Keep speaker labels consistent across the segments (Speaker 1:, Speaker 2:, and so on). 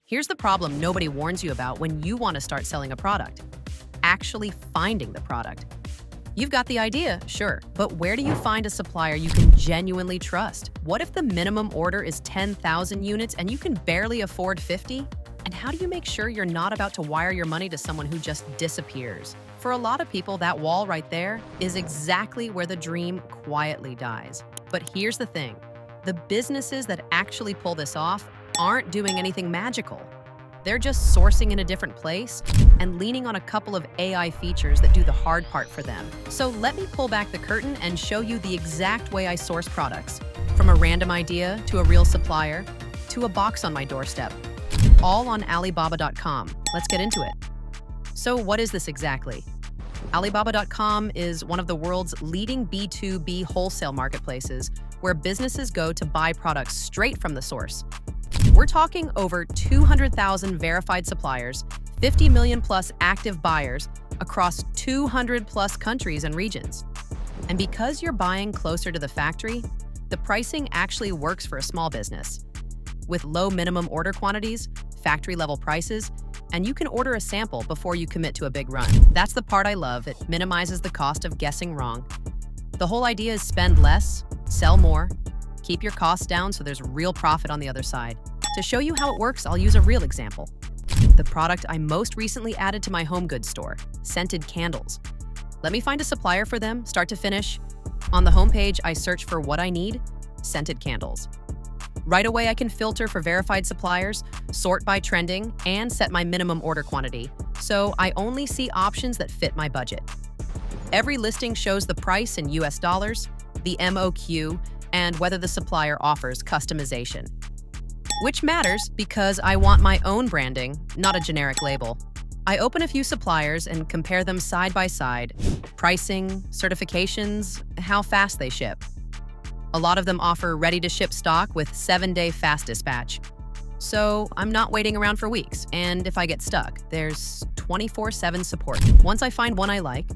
Speaker 1: Here's the problem nobody warns you about when you want to start selling a product: actually finding the product. You've got the idea, sure, but where do you find a supplier you can genuinely trust? What if the minimum order is 10,000 units and you can barely afford 50? And how do you make sure you're not about to wire your money to someone who just disappears? For a lot of people, that wall right there is exactly where the dream quietly dies. But here's the thing: the businesses that actually pull this off aren't doing anything magical. They're just sourcing in a different place and leaning on a couple of AI features that do the hard part for them. So let me pull back the curtain and show you the exact way I source products, from a random idea to a real supplier to a box on my doorstep, all on Alibaba.com. Let's get into it. So what is this exactly? Alibaba.com is one of the world's leading B2B wholesale marketplaces where businesses go to buy products straight from the source. We're talking over 200,000 verified suppliers, 50 million plus active buyers across 200 plus countries and regions. And because you're buying closer to the factory, the pricing actually works for a small business. With low minimum order quantities, factory level prices, and you can order a sample before you commit to a big run. That's the part I love. It minimizes the cost of guessing wrong. The whole idea is spend less, sell more, keep your costs down so there's real profit on the other side. To show you how it works, I'll use a real example. The product I most recently added to my home goods store: scented candles. Let me find a supplier for them, start to finish. On the homepage, I search for what I need: scented candles. Right away, I can filter for verified suppliers, sort by trending, and set my minimum order quantity, so I only see options that fit my budget. Every listing shows the price in US dollars, the MOQ, and whether the supplier offers customization. Which matters because I want my own branding, not a generic label. I open a few suppliers and compare them side by side: pricing, certifications, how fast they ship. A lot of them offer ready-to-ship stock with 7-day fast dispatch. So I'm not waiting around for weeks, and if I get stuck, there's 24/7 support. Once I find one I like,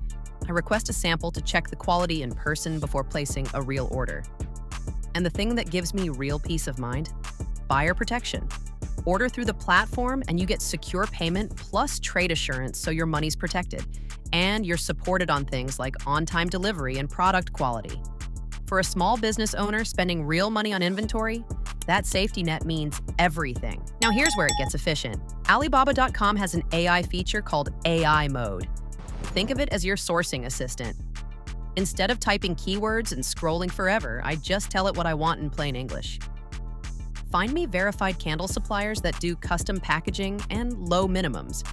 Speaker 1: I request a sample to check the quality in person before placing a real order. And the thing that gives me real peace of mind: buyer protection. Order through the platform and you get secure payment plus trade assurance, so your money's protected. And you're supported on things like on-time delivery and product quality. For a small business owner spending real money on inventory, that safety net means everything. Now here's where it gets efficient. Alibaba.com has an AI feature called AI Mode. Think of it as your sourcing assistant. Instead of typing keywords and scrolling forever, I just tell it what I want in plain English. Find me verified candle suppliers that do custom packaging and low minimums.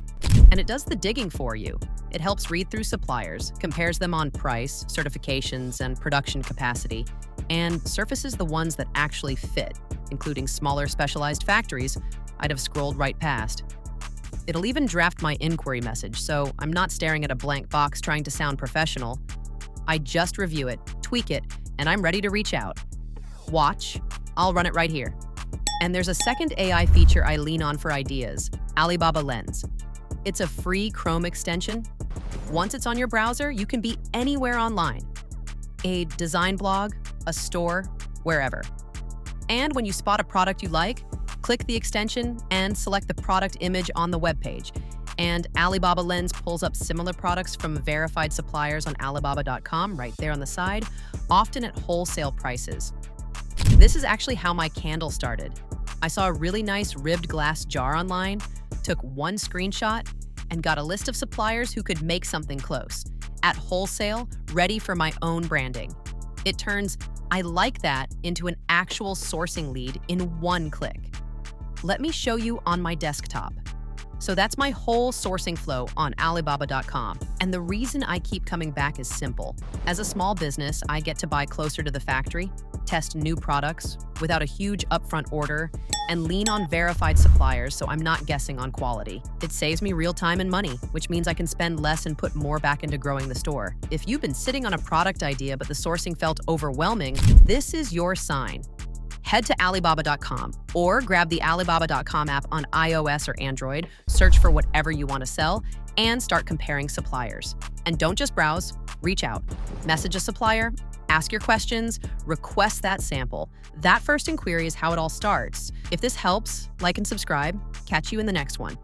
Speaker 1: And it does the digging for you. It helps read through suppliers, compares them on price, certifications, and production capacity, and surfaces the ones that actually fit, including smaller specialized factories I'd have scrolled right past. It'll even draft my inquiry message, so I'm not staring at a blank box trying to sound professional. I just review it, tweak it, and I'm ready to reach out. Watch, I'll run it right here. And there's a second AI feature I lean on for ideas: Alibaba Lens. It's a free Chrome extension. Once it's on your browser, you can be anywhere online: a design blog, a store, wherever. And when you spot a product you like, click the extension and select the product image on the webpage. And Alibaba Lens pulls up similar products from verified suppliers on Alibaba.com right there on the side, often at wholesale prices. This is actually how my candle started. I saw a really nice ribbed glass jar online, took one screenshot, and got a list of suppliers who could make something close, at wholesale, ready for my own branding. It turns "I like that" into an actual sourcing lead in one click. Let me show you on my desktop. So that's my whole sourcing flow on Alibaba.com. And the reason I keep coming back is simple. As a small business, I get to buy closer to the factory, test new products without a huge upfront order, and lean on verified suppliers so I'm not guessing on quality. It saves me real time and money, which means I can spend less and put more back into growing the store. If you've been sitting on a product idea but the sourcing felt overwhelming, this is your sign. Head to Alibaba.com or grab the Alibaba.com app on iOS or Android, search for whatever you want to sell, and start comparing suppliers. And don't just browse, reach out. Message a supplier, Ask your questions, request that sample. That first inquiry is how it all starts. If this helps, like and subscribe. Catch you in the next one.